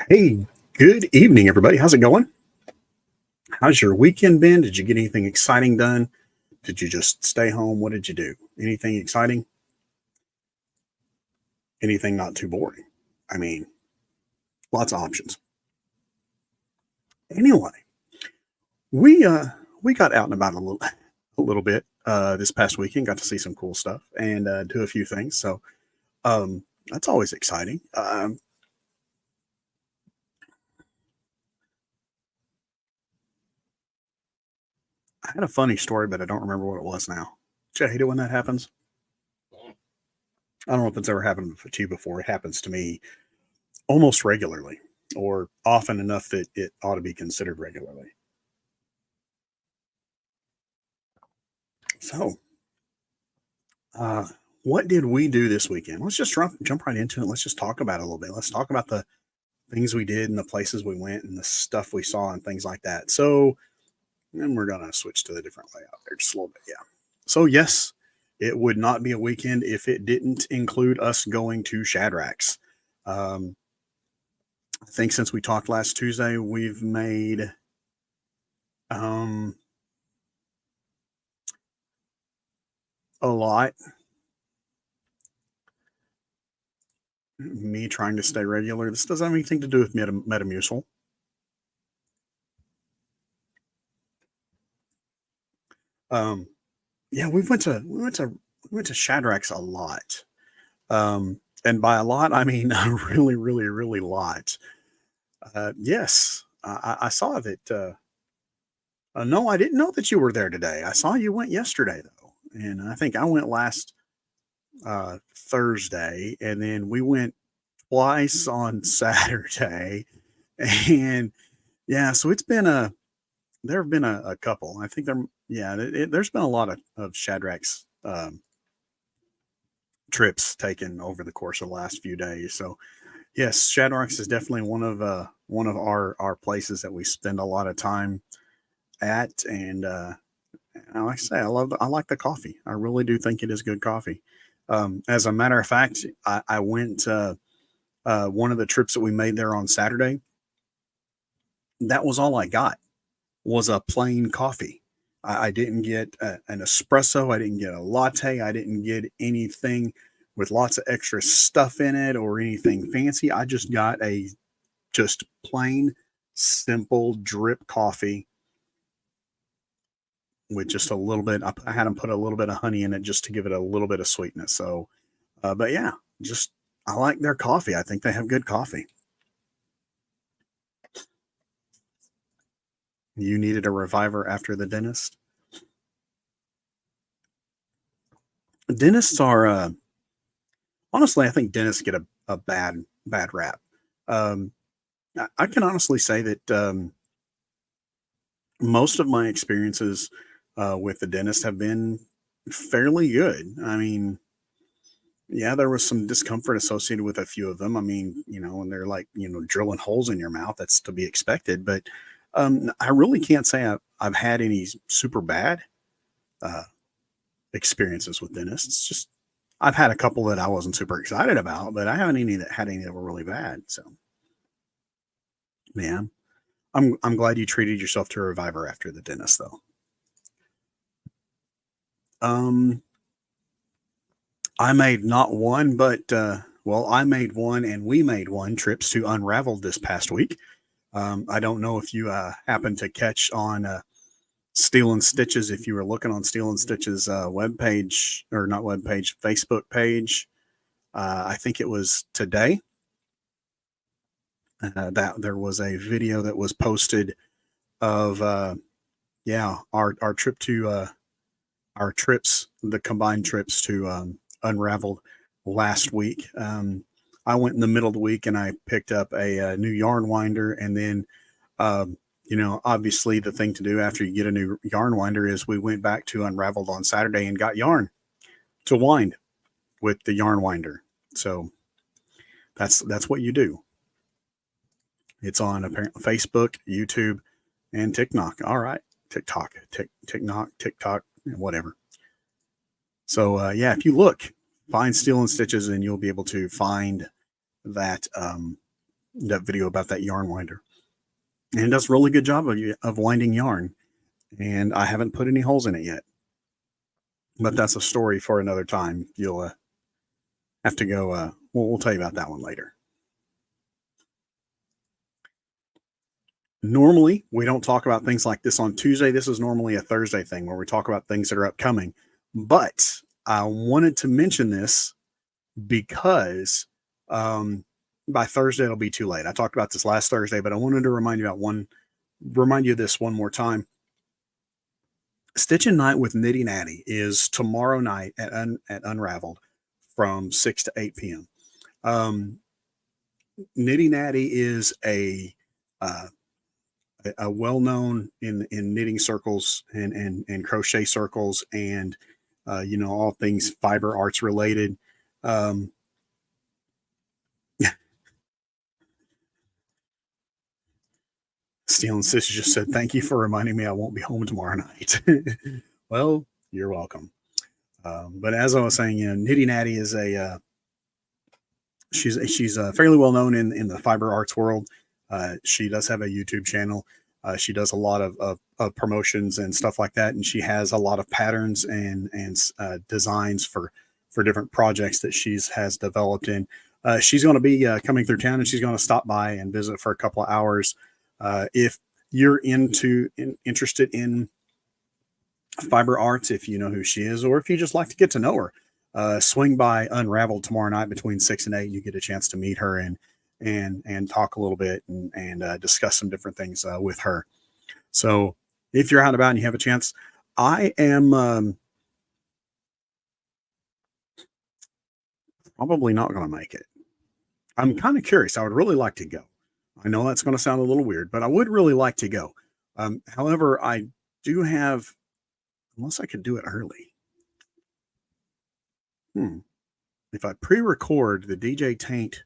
Hey, good evening, everybody. How's it going? How's your weekend been? Did you get anything exciting done? Did you just stay home? What did you do? Anything exciting? Anything not too boring? I mean, lots of options. Anyway, we uh we got out and about a little bit this past weekend. Got to see some cool stuff and do a few things. So that's always exciting. I had a funny story, but I don't remember what it was now. Do you hate it when that happens? I don't know if it's ever happened to you before. It happens to me almost regularly, or often enough that it ought to be considered regularly. So, uh, what did we do this weekend? Let's just jump right into it. Let's just talk about it a little bit. Let's talk about the things we did and the places we went and the stuff we saw and things like that. So, and we're gonna switch to the different layout there just a little bit. Yeah. So yes, it would not be a weekend if it didn't include us going to Shadrack's. Um, I think since we talked last Tuesday, we've made um, a lot. Me trying to stay regular. This doesn't have anything to do with Metamucil. Um, yeah, we went to Shadrack's a lot. And by a lot, I mean a really, really, really lot. Yes, I saw that. No, I didn't know that you were there today. I saw you went yesterday though, and I think I went last Thursday, and then we went twice on Saturday, and yeah, so it's been a there have been a couple. I think yeah, there's been a lot of Shadrack's trips taken over the course of the last few days. So yes, Shadrack's is definitely one of our places that we spend a lot of time at. And like I say, I like the coffee. I really do think it is good coffee. As a matter of fact, I went one of the trips that we made there on Saturday. That was all I got was a plain coffee. I didn't get an espresso. I didn't get a latte. I didn't get anything with lots of extra stuff in it or anything fancy. I just got a just plain, simple drip coffee with just a little bit. I had them put a little bit of honey in it just to give it a little bit of sweetness. So, but yeah, just I like their coffee. I think they have good coffee. You needed a reviver after the dentist. Dentists are honestly, I think dentists get a bad rap. Um, I can honestly say that most of my experiences with the dentist have been fairly good. I mean, yeah, there was some discomfort associated with a few of them. I mean, when they're like, drilling holes in your mouth, that's to be expected. But I really can't say I've had any super bad uh, experiences with dentists. Just I've had a couple that I wasn't super excited about, but I haven't any that had any that were really bad. So, man, I'm glad you treated yourself to a reviver after the dentist, though. Um, I made not one, but well, I made one, and we made one trips to Unravel this past week. I don't know if you happened to catch on Steel and Stitches. If you were looking on Steel and Stitches web page or not web page, Facebook page, I think it was today that there was a video that was posted of yeah our trip to our trips, the combined trips to Unraveled last week. I went in the middle of the week and I picked up a new yarn winder, and then obviously the thing to do after you get a new yarn winder is we went back to Unraveled on Saturday and got yarn to wind with the yarn winder. So that's what you do. It's on apparently Facebook, YouTube, and TikTok. All right, TikTok, whatever. So yeah, if you look, find Steel and Stitches, and you'll be able to find that video about that yarn winder, and it does a really good job of winding yarn. And I haven't put any holes in it yet, but that's a story for another time. You'll have to go. We'll tell you about that one later. Normally, we don't talk about things like this on Tuesday. This is normally a Thursday thing where we talk about things that are upcoming. But I wanted to mention this because by Thursday it'll be too late. I talked about this last Thursday, but I wanted to remind you of this one more time. Stitching Night with Nitty Natty is tomorrow night at Unraveled from 6 to 8 p.m. Nitty Natty is a well-known in knitting circles and crochet circles, and all things fiber arts related. Steel and Sis just said, "Thank you for reminding me I won't be home tomorrow night." Well, you're welcome. But as I was saying, Nitty Natty is she's fairly well known in the fiber arts world. She does have a YouTube channel. She does a lot of promotions and stuff like that, and she has a lot of patterns and designs for different projects that has developed in. She's going to be coming through town, and she's going to stop by and visit for a couple of hours. If you're interested in fiber arts, if you know who she is, or if you just like to get to know her, swing by Unraveled tomorrow night between 6 and 8. You get a chance to meet her and talk a little bit and discuss some different things with her. So if you're out and about and you have a chance, I am probably not going to make it. I'm kind of curious. I would really like to go. I know that's going to sound a little weird, but I would really like to go. However, I do have, unless I could do it early. If I pre-record the DJ Taint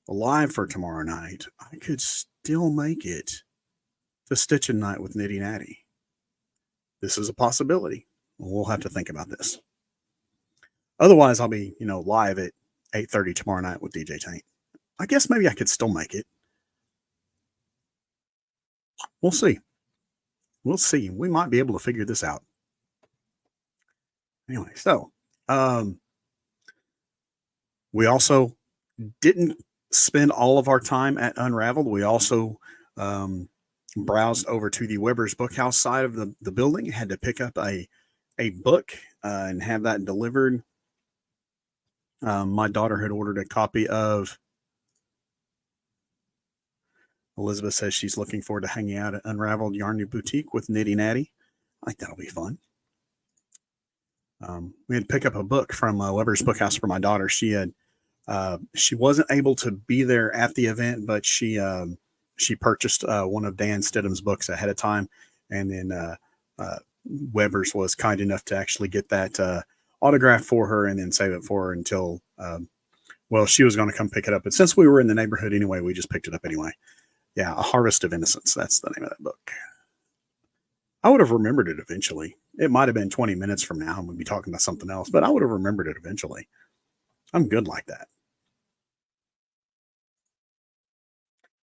live for tomorrow night, I could still make it to Stitching Night with Nitty Natty. This is a possibility. We'll have to think about this. Otherwise, I'll be, live at 8:30 tomorrow night with DJ Taint. I guess maybe I could still make it. We'll see. We'll see. We might be able to figure this out. Anyway, so we also didn't spend all of our time at Unraveled. We also browsed over to the Weber's Bookhouse side of the building. Had to pick up a book and have that delivered. My daughter had ordered a copy of, Elizabeth says she's looking forward to hanging out at Unraveled Yarn New Boutique with Nitty Natty. I think that'll be fun. We had to pick up a book from Weber's Bookhouse for my daughter. She wasn't able to be there at the event, but she purchased one of Dan Stidham's books ahead of time, and then Weber's was kind enough to actually get that autograph for her and then save it for her until she was going to come pick it up. But since we were in the neighborhood anyway, we just picked it up anyway. Yeah, A Harvest of Innocence. That's the name of that book. I would have remembered it eventually. It might have been 20 minutes from now and we'd be talking about something else, but I would have remembered it eventually. I'm good like that.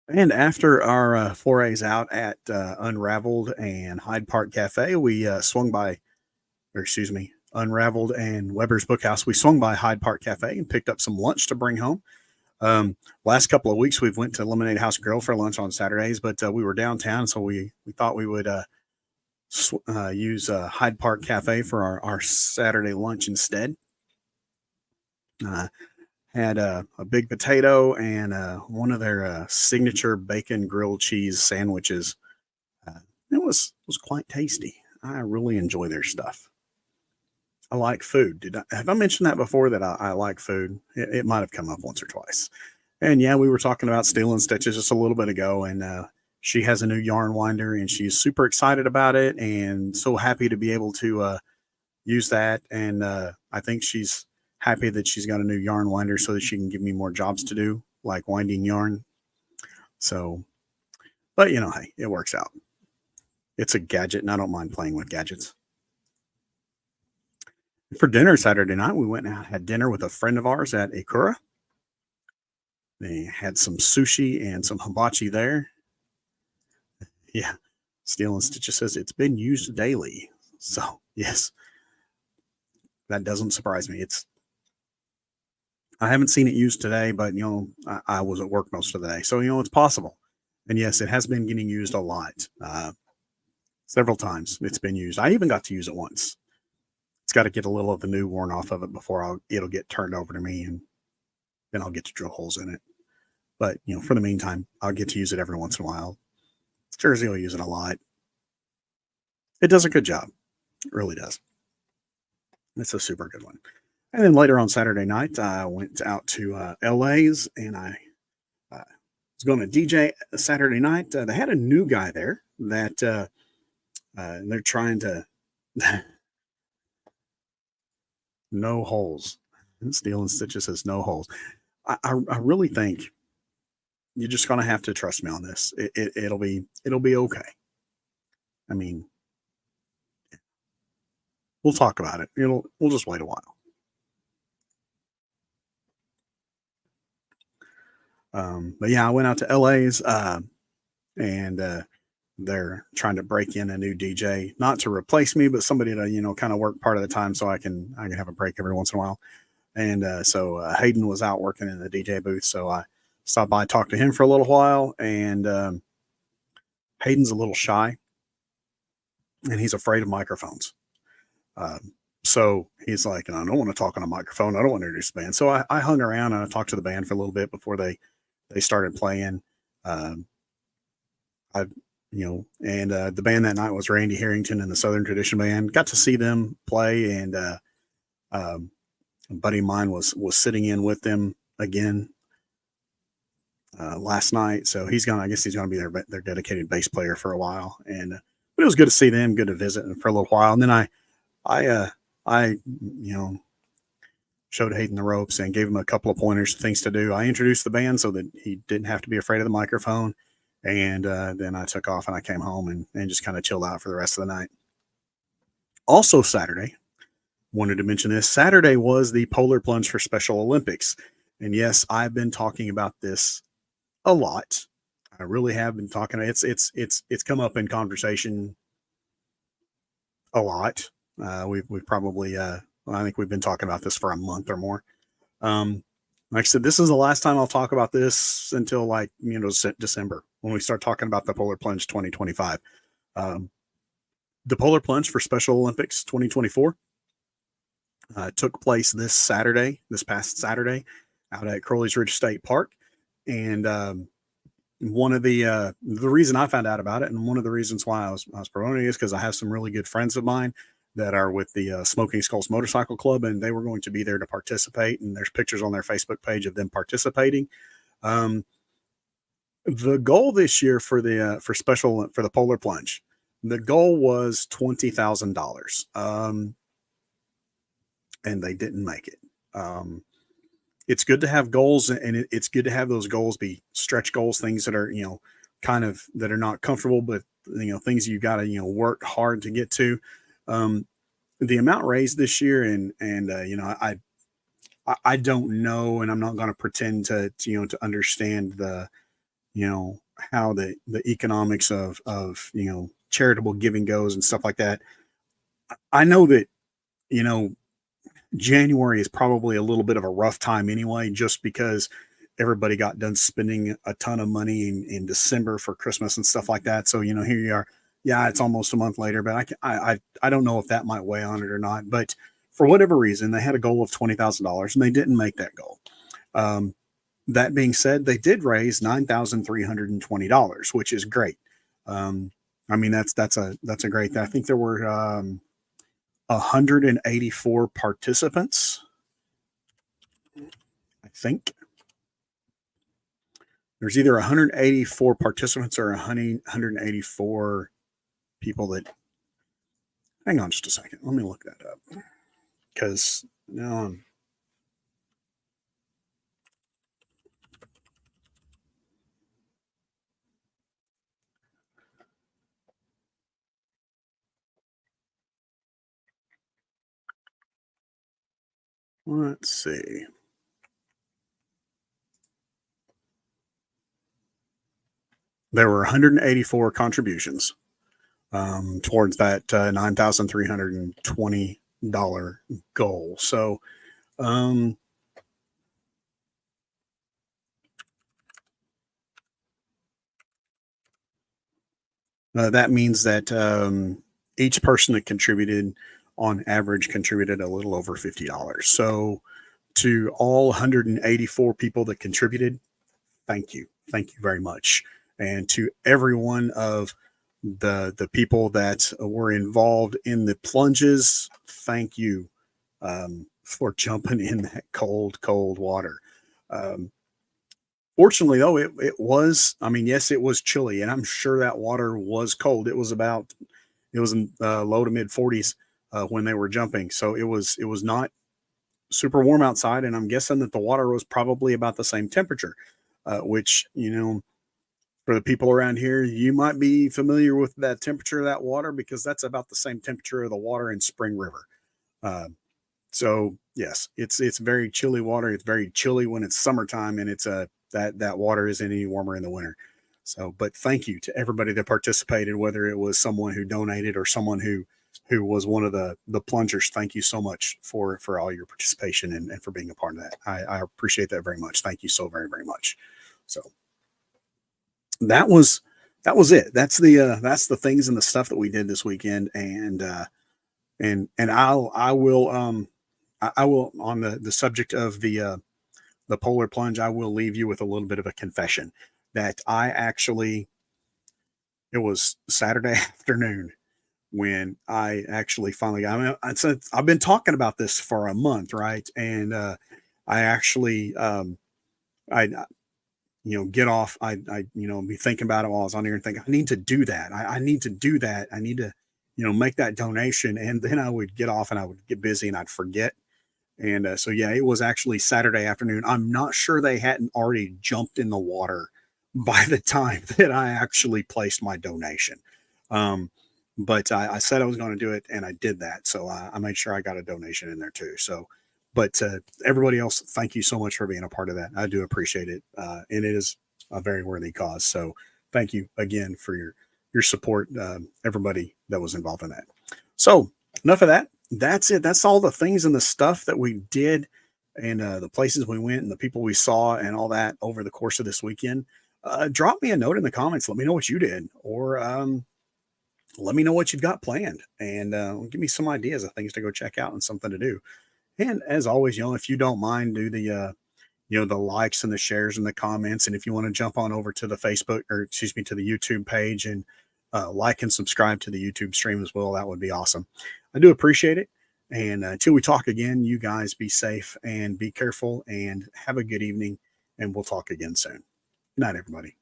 And after our forays out at Unraveled and Hyde Park Cafe, we Unraveled and Weber's Bookhouse. We swung by Hyde Park Cafe and picked up some lunch to bring home. Last couple of weeks, we've went to Lemonade House Grill for lunch on Saturdays, but we were downtown, so we thought we would use Hyde Park Cafe for our Saturday lunch instead. Had a big potato and one of their signature bacon grilled cheese sandwiches. It was quite tasty. I really enjoy their stuff. I like food. Have I mentioned that before, that I like food? It might have come up once or twice. And yeah, we were talking about Steel and Stitches just a little bit ago, and she has a new yarn winder, and she's super excited about it, and so happy to be able to use that. And I think she's happy that she's got a new yarn winder so that she can give me more jobs to do, like winding yarn. So, but hey, it works out. It's a gadget, and I don't mind playing with gadgets. For dinner Saturday night, we went and had dinner with a friend of ours at Akura. They had some sushi and some hibachi there. Yeah. Steel and Stitches says it's been used daily. So, yes, that doesn't surprise me. I haven't seen it used today, but I was at work most of the day. So, it's possible. And yes, it has been getting used a lot. Several times it's been used. I even got to use it once. It's got to get a little of the new worn off of it before it'll get turned over to me, and then I'll get to drill holes in it. But for the meantime, I'll get to use it every once in a while. Jersey will use it a lot. It does a good job. It really does. It's a super good one. And then later on Saturday night, I went out to LA's, and I was going to DJ Saturday night. They had a new guy there that they're trying to no holes. Steel and Stitches says no holes. I really think you're just going to have to trust me on this. It'll be okay. I mean, we'll talk about it. We'll just wait a while. But yeah, I went out to LA's and they're trying to break in a new DJ, not to replace me, but somebody to kind of work part of the time so I can have a break every once in a while. And so Hayden was out working in the DJ booth, so I stopped by, talked to him for a little while, and Hayden's a little shy, and he's afraid of microphones. So he's like, I don't want to talk on a microphone. I don't want to introduce the band. So I hung around and I talked to the band for a little bit before they started playing. Um, I, and the band that night was Randy Harrington and the Southern Tradition Band. Got to see them play, and um, a buddy of mine was sitting in with them again last night. So I guess he's gonna be their dedicated bass player for a while. And but it was good to see them, good to visit for a little while. And then I showed Hayden the ropes and gave him a couple of pointers, things to do. I introduced the band so that he didn't have to be afraid of the microphone. And then I took off and I came home and just kind of chilled out for the rest of the night. Also, Saturday, wanted to mention this. Saturday was the Polar Plunge for Special Olympics. And yes, I've been talking about this a lot. I really have been talking. It's come up in conversation a lot. We've probably I think we've been talking about this for a month or more. Like I said, this is the last time I'll talk about this until December when we start talking about the Polar Plunge 2025. The Polar Plunge for Special Olympics 2024 took place this past Saturday, out at Crowley's Ridge State Park, and one of the reason I found out about it, and one of the reasons why I was promoting it, is because I have some really good friends of mine that are with the Smoking Skulls Motorcycle Club, and they were going to be there to participate. And there's pictures on their Facebook page of them participating. The goal this year for the Polar Plunge, the goal was $20,000, and they didn't make it. It's good to have goals, and it's good to have those goals be stretch goals, things that are kind of that are not comfortable, but things you got to work hard to get to. The amount raised this year, and I don't know, and I'm not going to pretend to understand the how the economics of charitable giving goes and stuff like that. I know that January is probably a little bit of a rough time anyway, just because everybody got done spending a ton of money in December for Christmas and stuff like that. So here you are. Yeah, it's almost a month later, but I don't know if that might weigh on it or not. But for whatever reason, they had a goal of $20,000 and they didn't make that goal. That being said, they did raise $9,320, which is great. I mean, that's a great thing. I think there were 184 participants. I think there's either 184 participants or 184 people that. Hang on just a second. Let me look that up because now I'm. Let's see. there were 184 contributions towards that $9,320 goal. So, um, that means that each person that contributed, on average, contributed a little over $50. So, to all 184 people that contributed, thank you. Thank you very much. And to every one of the people that were involved in the plunges, thank you for jumping in that cold water. Um, Fortunately, though, it was, I mean, yes, it was chilly, and I'm sure that water was cold. It was in low to mid 40s when they were jumping. So it was not super warm outside. And I'm guessing that the water was probably about the same temperature, which, for the people around here, you might be familiar with that temperature of that water because that's about the same temperature of the water in Spring River. Uh, so yes, it's very chilly water. It's very chilly when it's summertime, and it's that water isn't any warmer in the winter. So, but thank you to everybody that participated, whether it was someone who donated or someone who was one of the plungers. Thank you so much for all your participation and for being a part of that. I appreciate that very much. Thank you so very much. So that was that was it. That's the things and the stuff that we did this weekend, and I will I will, on the subject of the polar plunge, I will leave you with a little bit of a confession that I actually, it was Saturday afternoon when I actually finally got, I mean, I've been talking about this for a month, right? And I actually, I get off. Be thinking about it while I was on here and think, I need to do that. I need to do that. I need to, make that donation. And then I would get off and I would get busy and I'd forget. And so, yeah, it was actually Saturday afternoon. I'm not sure they hadn't already jumped in the water by the time that I actually placed my donation. Um, but I said I was going to do it, and I did that. So I made sure I got a donation in there too. So, but everybody else, thank you so much for being a part of that. I do appreciate it, and it is a very worthy cause. So, thank you again for your support, everybody that was involved in that. So, enough of that. That's it. That's all the things and the stuff that we did, and the places we went, and the people we saw, and all that over the course of this weekend. Drop me a note in the comments. Let me know what you did, or let me know what you've got planned, and give me some ideas of things to go check out and something to do. And as always, if you don't mind, do the the likes and the shares and the comments. And if you want to jump on over to the Facebook, or excuse me, to the YouTube page, and like and subscribe to the YouTube stream as well, that would be awesome. I do appreciate it. And until we talk again, you guys be safe and be careful and have a good evening. And we'll talk again soon. Good night, everybody.